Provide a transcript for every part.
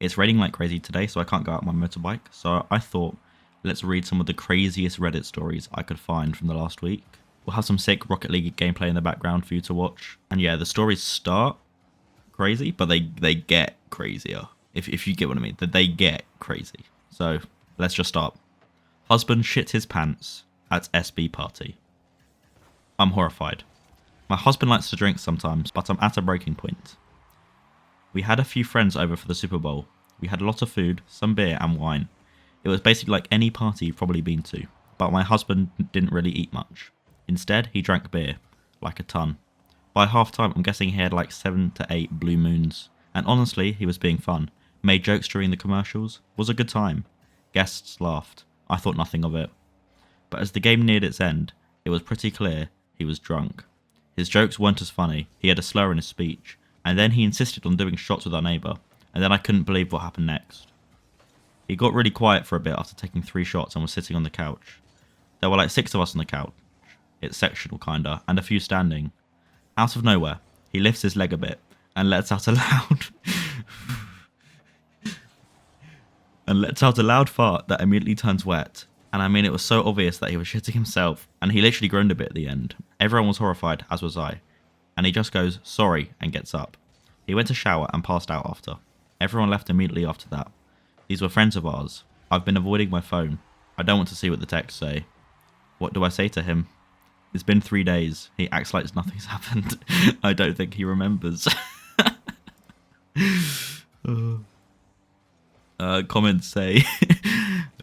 It's raining like crazy today, so I can't go out on my motorbike. So I thought, let's read some of the craziest Reddit stories I could find from the last week. We'll have some sick Rocket League gameplay in the background for you to watch. And yeah, the stories start crazy, but they get crazier. If you get what I mean, that they get crazy. So let's just start. Husband shit his pants at SB party. I'm horrified. My husband likes to drink sometimes, but I'm at a breaking point. We had a few friends over for the Super Bowl. We had a lot of food, some beer and wine. It was basically like any party you've probably been to, but my husband didn't really eat much. Instead, he drank beer, like a ton. By half time, I'm guessing he had like 7 to 8 blue moons. And honestly, he was being fun. Made jokes during the commercials. Was a good time. Guests laughed. I thought nothing of it. But as the game neared its end, it was pretty clear he was drunk. His jokes weren't as funny. He had a slur in his speech. And then he insisted on doing shots with our neighbour. And then I couldn't believe what happened next. He got really quiet for a bit after taking 3 shots and was sitting on the couch. There were like 6 of us on the couch. It's sectional kinda, and a few standing. Out of nowhere, he lifts his leg a bit and lets out a loud fart that immediately turns wet. And I mean, it was so obvious that he was shitting himself, and he literally groaned a bit at the end. Everyone was horrified, as was I. And he just goes, sorry, and gets up. He went to shower and passed out after. Everyone left immediately after that. These were friends of ours. I've been avoiding my phone. I don't want to see what the texts say. What do I say to him? It's been 3 days. He acts like nothing's happened. I don't think he remembers. Comments say,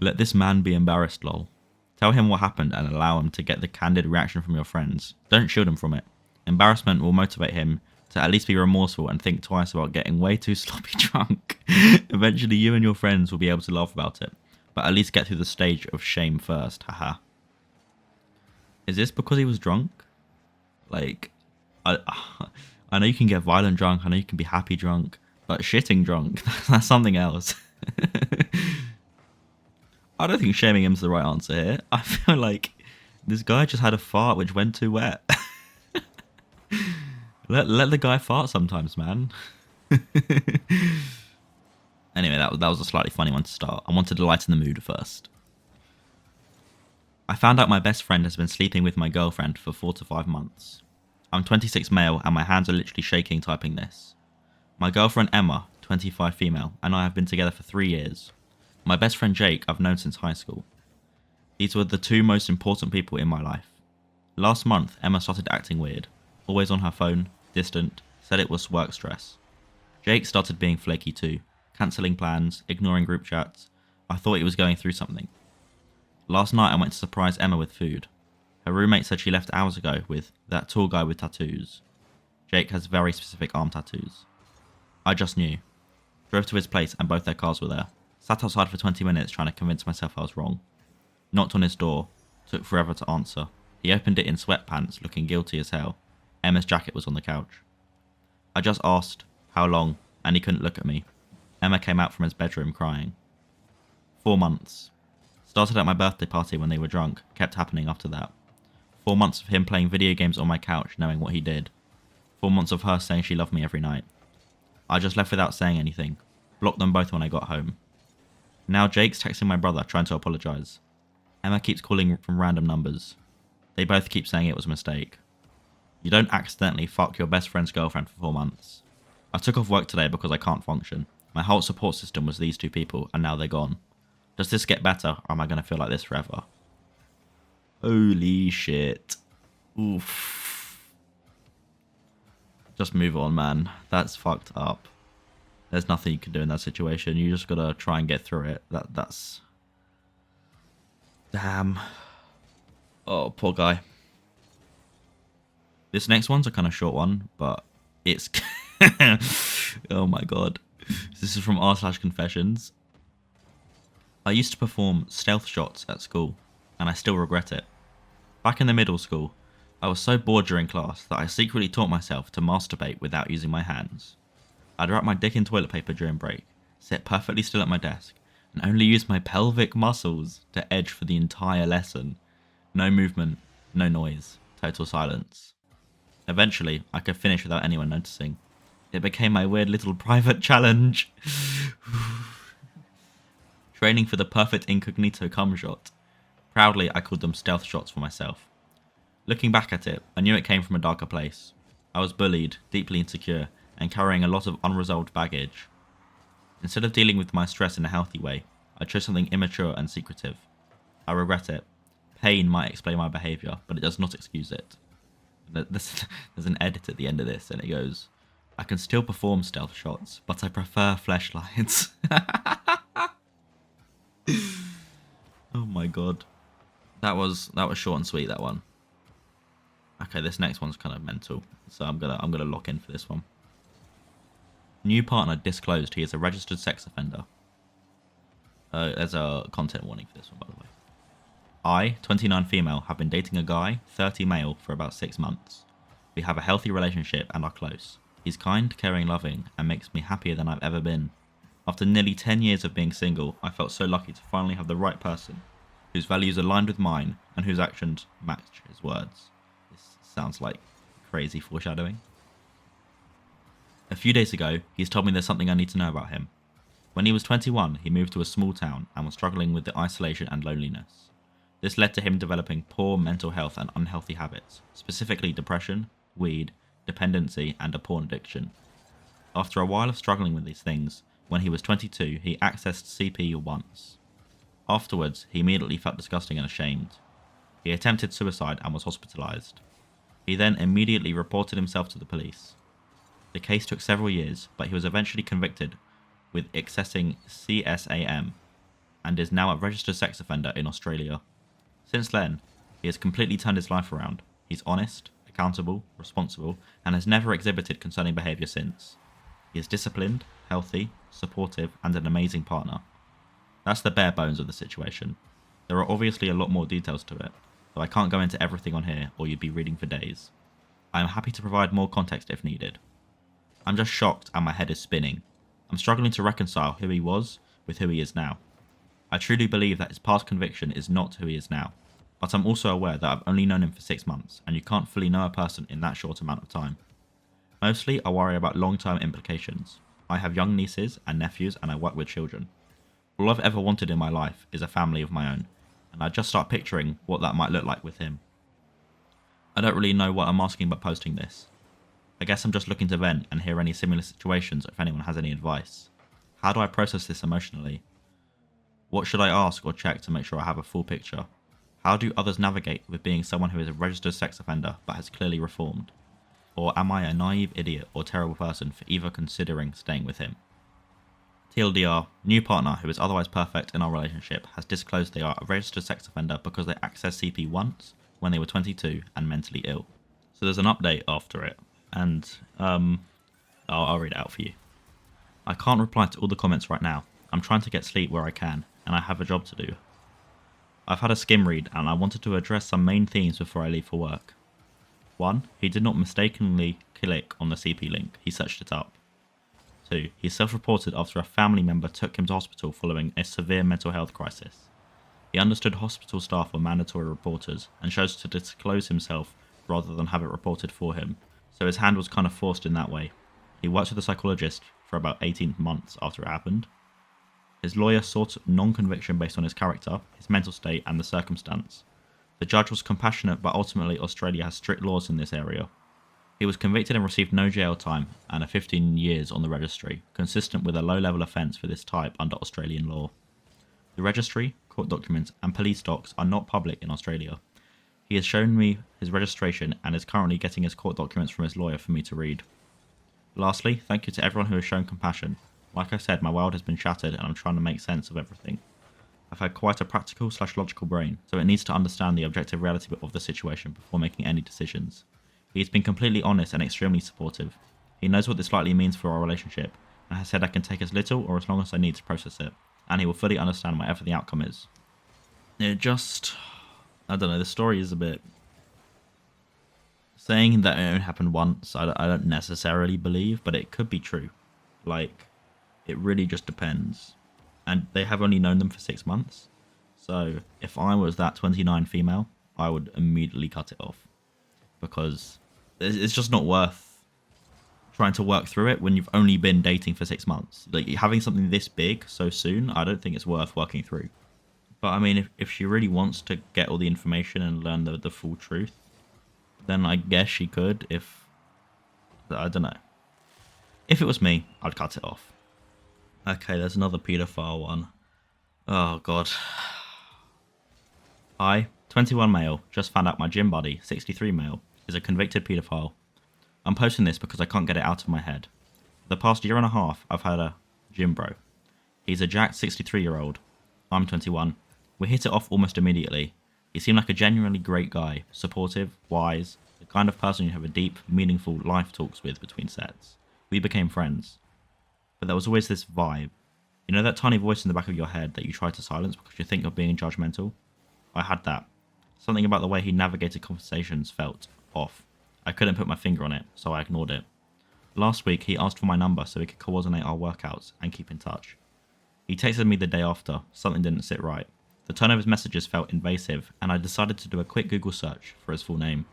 let this man be embarrassed, lol. Tell him what happened and allow him to get the candid reaction from your friends. Don't shield him from it. Embarrassment will motivate him to at least be remorseful and think twice about getting way too sloppy drunk. Eventually you and your friends will be able to laugh about it, but at least get through the stage of shame first, haha. Is this because he was drunk? Like, I know you can get violent drunk, I know you can be happy drunk, but shitting drunk, that's something else. I don't think shaming him's the right answer here. I feel like this guy just had a fart which went too wet. Let the guy fart sometimes, man. Anyway, that was a slightly funny one to start. I wanted to lighten the mood first. I found out my best friend has been sleeping with my girlfriend for 4 to 5 months. I'm 26 male and my hands are literally shaking typing this. My girlfriend Emma, 25 female, and I have been together for 3 years. My best friend Jake I've known since high school. These were the 2 most important people in my life. Last month, Emma started acting weird. Always on her phone, distant, said it was work stress. Jake started being flaky too, cancelling plans, ignoring group chats. I thought he was going through something. Last night I went to surprise Emma with food. Her roommate said she left hours ago with that tall guy with tattoos. Jake has very specific arm tattoos. I just knew. Drove to his place and both their cars were there. Sat outside for 20 minutes trying to convince myself I was wrong. Knocked on his door. Took forever to answer. He opened it in sweatpants, looking guilty as hell. Emma's jacket was on the couch. I just asked, how long, and he couldn't look at me. Emma came out from his bedroom crying. 4 months. Started at my birthday party when they were drunk, kept happening after that. 4 months of him playing video games on my couch knowing what he did. 4 months of her saying she loved me every night. I just left without saying anything. Blocked them both when I got home. Now Jake's texting my brother trying to apologise. Emma keeps calling from random numbers. They both keep saying it was a mistake. You don't accidentally fuck your best friend's girlfriend for 4 months. I took off work today because I can't function. My whole support system was these 2 people and now they're gone. Does this get better or am I going to feel like this forever? Holy shit. Oof. Just move on, man. That's fucked up. There's nothing you can do in that situation. You just gotta try and get through it. That's... Damn. Oh, poor guy. This next one's a kind of short one, but it's... Oh my god. This is from r/confessions. I used to perform stealth shots at school, and I still regret it. Back in the middle school, I was so bored during class that I secretly taught myself to masturbate without using my hands. I'd wrap my dick in toilet paper during break, sit perfectly still at my desk, and only use my pelvic muscles to edge for the entire lesson. No movement, no noise, total silence. Eventually, I could finish without anyone noticing. It became my weird little private challenge. Training for the perfect incognito cum shot. Proudly, I called them stealth shots for myself. Looking back at it, I knew it came from a darker place. I was bullied, deeply insecure, and carrying a lot of unresolved baggage. Instead of dealing with my stress in a healthy way, I chose something immature and secretive. I regret it. Pain might explain my behaviour, but it does not excuse it. There's an edit at the end of this, and it goes, I can still perform stealth shots, but I prefer fleshlights. Oh my god. That was short and sweet, that one. Okay, this next one's kind of mental, so I'm gonna lock in for this one. New partner disclosed he is a registered sex offender. There's a content warning for this one, by the way. I, 29 female, have been dating a guy, 30 male, for about 6 months. We have a healthy relationship and are close. He's kind, caring, loving, and makes me happier than I've ever been. After nearly 10 years of being single, I felt so lucky to finally have the right person, whose values aligned with mine, and whose actions matched his words. This sounds like crazy foreshadowing. A few days ago, he's told me there's something I need to know about him. When he was 21, he moved to a small town and was struggling with the isolation and loneliness. This led to him developing poor mental health and unhealthy habits, specifically depression, weed, dependency, and a porn addiction. After a while of struggling with these things, when he was 22, he accessed CP once. Afterwards, he immediately felt disgusting and ashamed. He attempted suicide and was hospitalized. He then immediately reported himself to the police. The case took several years, but he was eventually convicted with accessing CSAM and is now a registered sex offender in Australia. Since then, he has completely turned his life around. He's honest, accountable, responsible, and has never exhibited concerning behaviour since. He is disciplined, healthy, supportive, and an amazing partner. That's the bare bones of the situation. There are obviously a lot more details to it, so I can't go into everything on here or you'd be reading for days. I am happy to provide more context if needed. I'm just shocked and my head is spinning. I'm struggling to reconcile who he was with who he is now. I truly believe that his past conviction is not who he is now, but I'm also aware that I've only known him for 6 months, and you can't fully know a person in that short amount of time. Mostly, I worry about long-term implications. I have young nieces and nephews, and I work with children. All I've ever wanted in my life is a family of my own, and I just start picturing what that might look like with him. I don't really know what I'm asking by posting this. I guess I'm just looking to vent and hear any similar situations if anyone has any advice. How do I process this emotionally? What should I ask or check to make sure I have a full picture? How do others navigate with being someone who is a registered sex offender but has clearly reformed? Or am I a naive idiot or terrible person for even considering staying with him? TLDR, new partner who is otherwise perfect in our relationship has disclosed they are a registered sex offender because they accessed CP once when they were 22 and mentally ill. So there's an update after it, and I'll read it out for you. I can't reply to all the comments right now. I'm trying to get sleep where I can, and I have a job to do. I've had a skim read, and I wanted to address some main themes before I leave for work. 1. He did not mistakenly click on the CP link, he searched it up. 2. He self-reported after a family member took him to hospital following a severe mental health crisis. He understood hospital staff were mandatory reporters, and chose to disclose himself rather than have it reported for him, so his hand was kind of forced in that way. He worked with a psychologist for about 18 months after it happened. His lawyer sought non-conviction based on his character, his mental state, and the circumstance. The judge was compassionate, but ultimately Australia has strict laws in this area. He was convicted and received no jail time and a 15 years on the registry, consistent with a low-level offence for this type under Australian law. The registry, court documents, and police docs are not public in Australia. He has shown me his registration and is currently getting his court documents from his lawyer for me to read. Lastly, thank you to everyone who has shown compassion. Like I said, my world has been shattered and I'm trying to make sense of everything. I've had quite a practical/logical brain, so it needs to understand the objective reality of the situation before making any decisions. He's been completely honest and extremely supportive. He knows what this likely means for our relationship, and has said I can take as little or as long as I need to process it, and he will fully understand whatever the outcome is. It just... I don't know, the story is a bit... Saying that it only happened once, I don't necessarily believe, but it could be true. Like, it really just depends. And they have only known them for 6 months. So if I was that 29 female, I would immediately cut it off. Because it's just not worth trying to work through it when you've only been dating for 6 months. Like, having something this big so soon, I don't think it's worth working through. But I mean, if she really wants to get all the information and learn the full truth, then I guess she could. If, I don't know. If it was me, I'd cut it off. Okay, there's another paedophile one. Oh god. I, 21 male, just found out my gym buddy, 63 male, is a convicted paedophile. I'm posting this because I can't get it out of my head. For the past year and a half, I've had a gym bro. He's a jacked 63-year-old. I'm 21. We hit it off almost immediately. He seemed like a genuinely great guy, supportive, wise, the kind of person you have a deep, meaningful life talks with between sets. We became friends. But there was always this vibe. You know that tiny voice in the back of your head that you try to silence because you think you're being judgmental? I had that. Something about the way he navigated conversations felt off. I couldn't put my finger on it, so I ignored it. Last week, he asked for my number so we could coordinate our workouts and keep in touch. He texted me the day after. Something didn't sit right. The tone of his messages felt invasive, and I decided to do a quick Google search for his full name.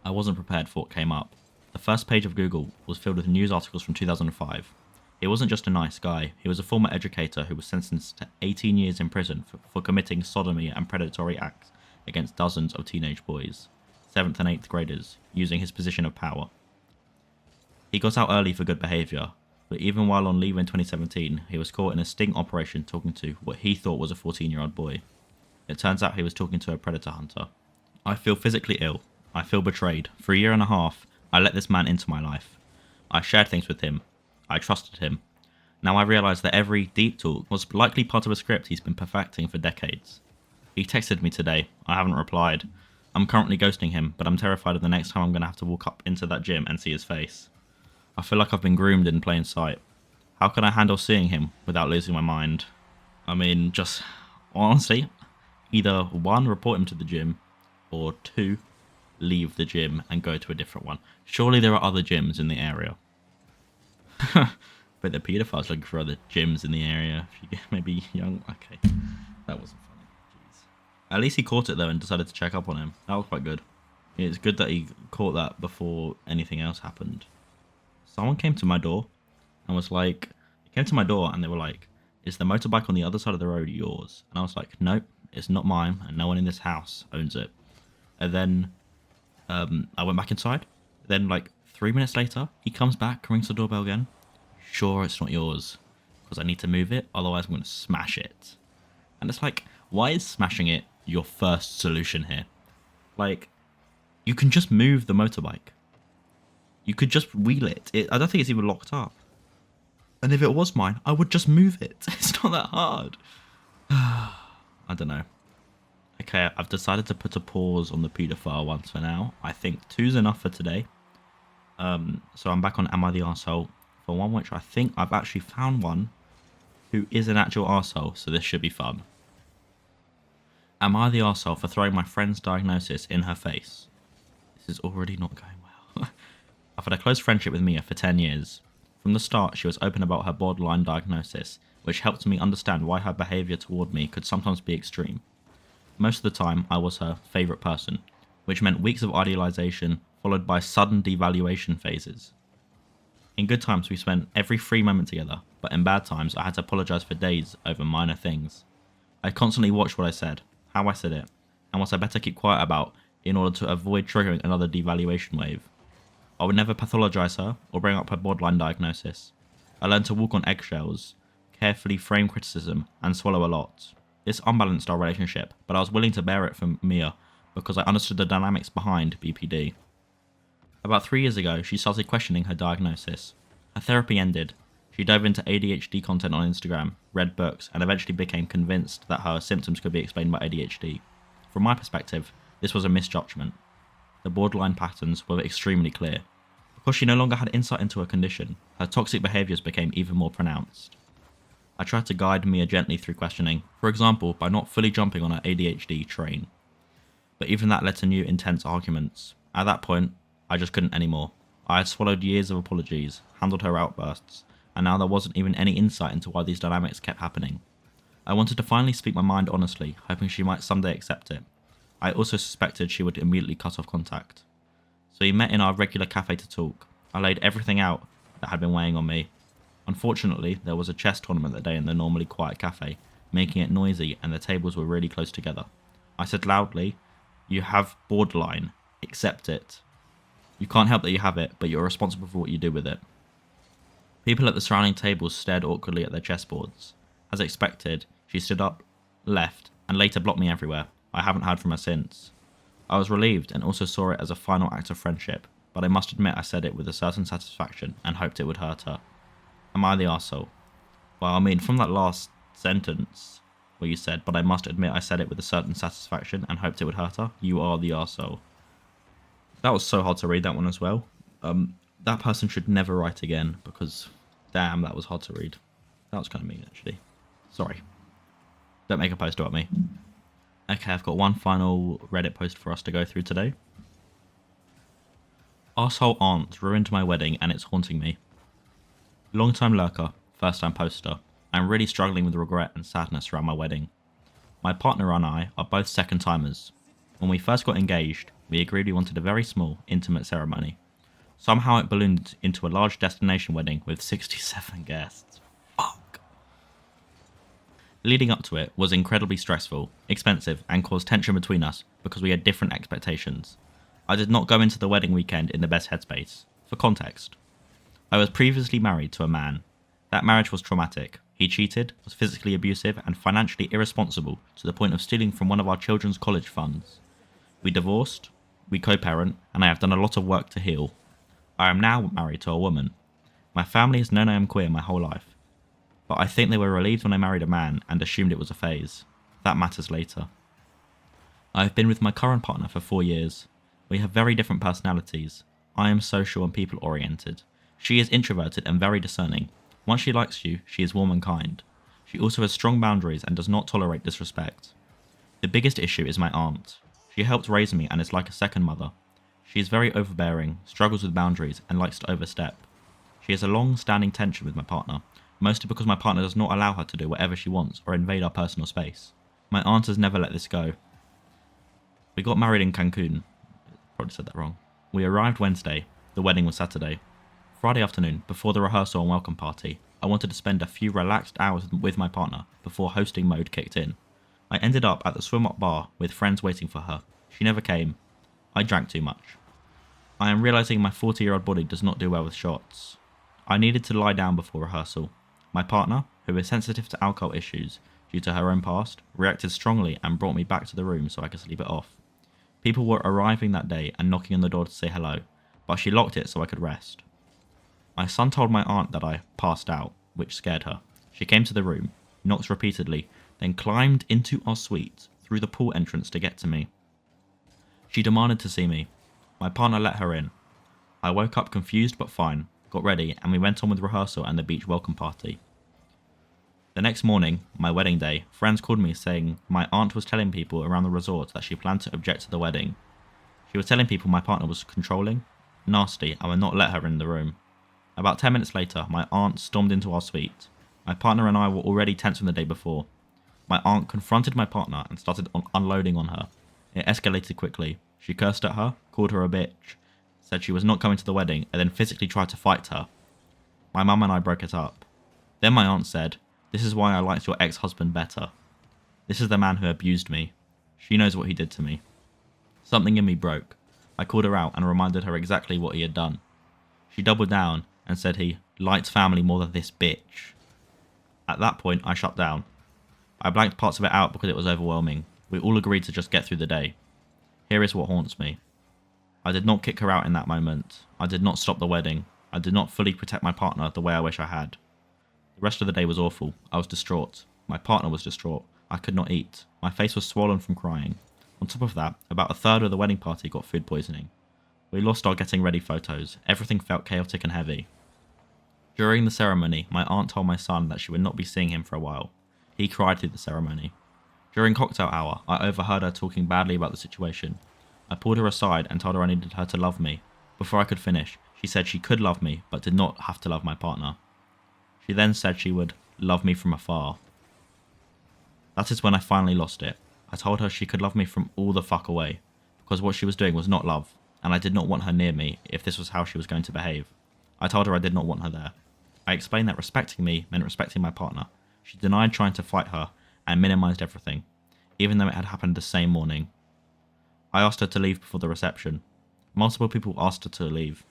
I wasn't prepared for what came up. The first page of Google was filled with news articles from 2005. He wasn't just a nice guy, he was a former educator who was sentenced to 18 years in prison for committing sodomy and predatory acts against dozens of teenage boys, 7th and 8th graders, using his position of power. He got out early for good behaviour, but even while on leave in 2017, he was caught in a sting operation talking to what he thought was a 14-year-old boy. It turns out he was talking to a predator hunter. I feel physically ill. I feel betrayed. For a year and a half, I let this man into my life. I shared things with him. I trusted him. Now I realise that every deep talk was likely part of a script he's been perfecting for decades. He texted me today. I haven't replied. I'm currently ghosting him, but I'm terrified of the next time I'm going to have to walk up into that gym and see his face. I feel like I've been groomed in plain sight. How can I handle seeing him without losing my mind? I mean, just honestly, either 1, report him to the gym, or 2, leave the gym and go to a different one. Surely there are other gyms in the area. But the paedophile's looking for other gyms in the area. If you get maybe young. Okay, that wasn't funny. Jeez. At least he caught it though and decided to check up on him. That was quite good. It's good that he caught that before anything else happened. Someone came to my door and was like, came to my door and they were like, "Is the motorbike on the other side of the road yours?" And I was like, "Nope, it's not mine, and no one in this house owns it." And then I went back inside. Then like 3 minutes later, he comes back, rings the doorbell again. "Sure, it's not yours, because I need to move it, otherwise I'm going to smash it." And it's like, why is smashing it your first solution here? Like, you can just move the motorbike. You could just wheel it. I don't think it's even locked up. And if it was mine, I would just move it. It's not that hard. I don't know. Okay, I've decided to put a pause on the paedophile ones for now. I think 2's enough for today. So I'm back on Am I the Arsehole for one, which I think I've actually found one who is an actual arsehole, so this should be fun. Am I the arsehole for throwing my friend's diagnosis in her face? This is already not going well. I've had a close friendship with Mia for 10 years. From the start, she was open about her borderline diagnosis, which helped me understand why her behaviour toward me could sometimes be extreme. Most of the time, I was her favourite person, which meant weeks of idealisation followed by sudden devaluation phases. In good times, we spent every free moment together, but in bad times, I had to apologise for days over minor things. I constantly watched what I said, how I said it, and what I better keep quiet about in order to avoid triggering another devaluation wave. I would never pathologise her or bring up her borderline diagnosis. I learned to walk on eggshells, carefully frame criticism, and swallow a lot. This unbalanced our relationship, but I was willing to bear it from Mia because I understood the dynamics behind BPD. About 3 years ago, she started questioning her diagnosis. Her therapy ended. She dove into ADHD content on Instagram, read books, and eventually became convinced that her symptoms could be explained by ADHD. From my perspective, this was a misjudgment. The borderline patterns were extremely clear. Because she no longer had insight into her condition, her toxic behaviours became even more pronounced. I tried to guide Mia gently through questioning, for example, by not fully jumping on her ADHD train. But even that led to new intense arguments. At that point, I just couldn't anymore. I had swallowed years of apologies, handled her outbursts, and now there wasn't even any insight into why these dynamics kept happening. I wanted to finally speak my mind honestly, hoping she might someday accept it. I also suspected she would immediately cut off contact. So we met in our regular cafe to talk. I laid everything out that had been weighing on me. Unfortunately, there was a chess tournament that day in the normally quiet cafe, making it noisy, and the tables were really close together. I said loudly, "You have borderline. Accept it. You can't help that you have it, but you're responsible for what you do with it." People at the surrounding tables stared awkwardly at their chessboards. As expected, she stood up, left, and later blocked me everywhere. I haven't heard from her since. I was relieved and also saw it as a final act of friendship, but I must admit I said it with a certain satisfaction and hoped it would hurt her. Am I the arsehole? Well, I mean, from that last sentence where you said, "But I must admit I said it with a certain satisfaction and hoped it would hurt her," you are the arsehole. That was so hard to read, that one as well. That person should never write again, because damn, that was hard to read. That was kind of mean, actually. Sorry. Don't make a post about me. Okay, I've got one final Reddit post for us to go through today. Arsehole aunt ruined my wedding and it's haunting me. Long time lurker, first time poster. I'm really struggling with regret and sadness around my wedding. My partner and I are both second timers. When we first got engaged, we agreed we wanted a very small, intimate ceremony. Somehow it ballooned into a large destination wedding with 67 guests. Fuck. Leading up to it was incredibly stressful, expensive, and caused tension between us because we had different expectations. I did not go into the wedding weekend in the best headspace. For context, I was previously married to a man. That marriage was traumatic. He cheated, was physically abusive, and financially irresponsible to the point of stealing from one of our children's college funds. We divorced, we co-parent, and I have done a lot of work to heal. I am now married to a woman. My family has known I am queer my whole life, but I think they were relieved when I married a man and assumed it was a phase. That matters later. I have been with my current partner for 4 years. We have very different personalities. I am social and people-oriented. She is introverted and very discerning. Once she likes you, she is warm and kind. She also has strong boundaries and does not tolerate disrespect. The biggest issue is my aunt. She helped raise me and is like a second mother. She is very overbearing, struggles with boundaries, and likes to overstep. She has a long-standing tension with my partner, mostly because my partner does not allow her to do whatever she wants or invade our personal space. My aunt has never let this go. We got married in Cancun. Probably said that wrong. We arrived Wednesday. The wedding was Saturday. Friday afternoon, before the rehearsal and welcome party, I wanted to spend a few relaxed hours with my partner before hosting mode kicked in. I ended up at the swim-up bar with friends waiting for her. She never came. I drank too much. I am realising my 40-year-old body does not do well with shots. I needed to lie down before rehearsal. My partner, who is sensitive to alcohol issues due to her own past, reacted strongly and brought me back to the room so I could sleep it off. People were arriving that day and knocking on the door to say hello, but she locked it so I could rest. My son told my aunt that I passed out, which scared her. She came to the room, knocked repeatedly, then climbed into our suite through the pool entrance to get to me. She demanded to see me. My partner let her in. I woke up confused but fine, got ready, and we went on with rehearsal and the beach welcome party. The next morning, my wedding day, friends called me saying my aunt was telling people around the resort that she planned to object to the wedding. She was telling people my partner was controlling, nasty, and would not let her in the room. About 10 minutes later, my aunt stormed into our suite. My partner and I were already tense from the day before. My aunt confronted my partner and started unloading on her. It escalated quickly. She cursed at her, called her a bitch, said she was not coming to the wedding, and then physically tried to fight her. My mum and I broke it up. Then my aunt said, "This is why I liked your ex-husband better. This is the man who abused me. She knows what he did to me." Something in me broke. I called her out and reminded her exactly what he had done. She doubled down and said he liked family more than this bitch. At that point, I shut down. I blanked parts of it out because it was overwhelming. We all agreed to just get through the day. Here is what haunts me. I did not kick her out in that moment. I did not stop the wedding. I did not fully protect my partner the way I wish I had. The rest of the day was awful. I was distraught. My partner was distraught. I could not eat. My face was swollen from crying. On top of that, about a third of the wedding party got food poisoning. We lost our getting ready photos. Everything felt chaotic and heavy. During the ceremony, my aunt told my son that she would not be seeing him for a while. He cried through the ceremony. During cocktail hour, I overheard her talking badly about the situation. I pulled her aside and told her I needed her to love me. Before I could finish, she said she could love me, but did not have to love my partner. She then said she would love me from afar. That is when I finally lost it. I told her she could love me from all the fuck away, because what she was doing was not love, and I did not want her near me if this was how she was going to behave. I told her I did not want her there. I explained that respecting me meant respecting my partner. She denied trying to fight her and minimized everything, even though it had happened the same morning. I asked her to leave before the reception. Multiple people asked her to leave.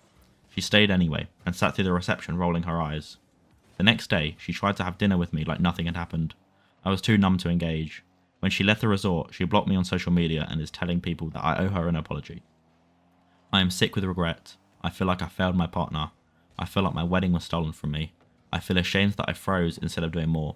She stayed anyway and sat through the reception rolling her eyes. The next day, she tried to have dinner with me like nothing had happened. I was too numb to engage. When she left the resort, she blocked me on social media and is telling people that I owe her an apology. I am sick with regret. I feel like I failed my partner. I feel like my wedding was stolen from me. I feel ashamed that I froze instead of doing more.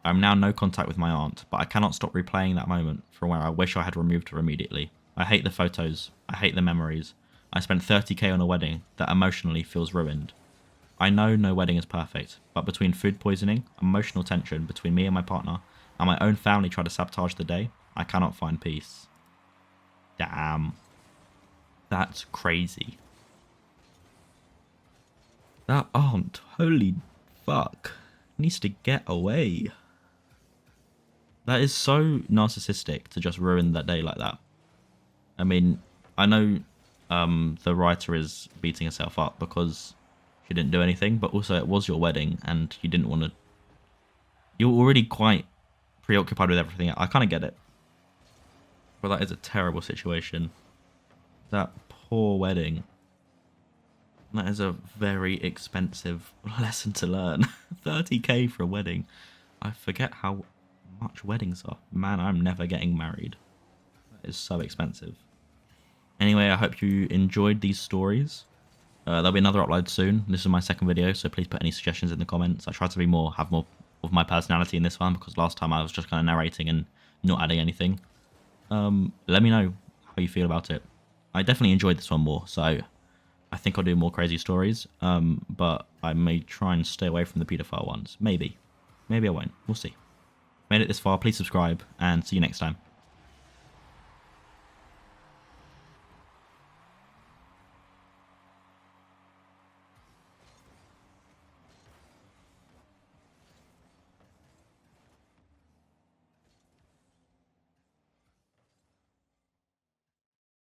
I am now no contact with my aunt, but I cannot stop replaying that moment from where I wish I had removed her immediately. I hate the photos. I hate the memories. I spent 30k on a wedding that emotionally feels ruined. I know no wedding is perfect, but between food poisoning, emotional tension between me and my partner, and my own family trying to sabotage the day, I cannot find peace. Damn. That's crazy. That aunt, holy fuck, needs to get away. That is so narcissistic to just ruin that day like that. I mean, I know the writer is beating herself up because she didn't do anything, but also it was your wedding and you didn't want to... You were already quite preoccupied with everything. I kind of get it. But that is a terrible situation. That poor wedding. That is a very expensive lesson to learn. 30k for a wedding. I forget how much weddings are. Man, I'm never getting married. That is so expensive. Anyway, I hope you enjoyed these stories. There'll be another upload soon. This is my second video, so please put any suggestions in the comments. I try to have more of my personality in this one, because last time I was just kind of narrating and not adding anything. Let me know how you feel about it. I definitely enjoyed this one more, so I think I'll do more crazy stories. But I may try and stay away from the paedophile ones. Maybe. Maybe I won't. We'll see. Made it this far, please subscribe, and see you next time.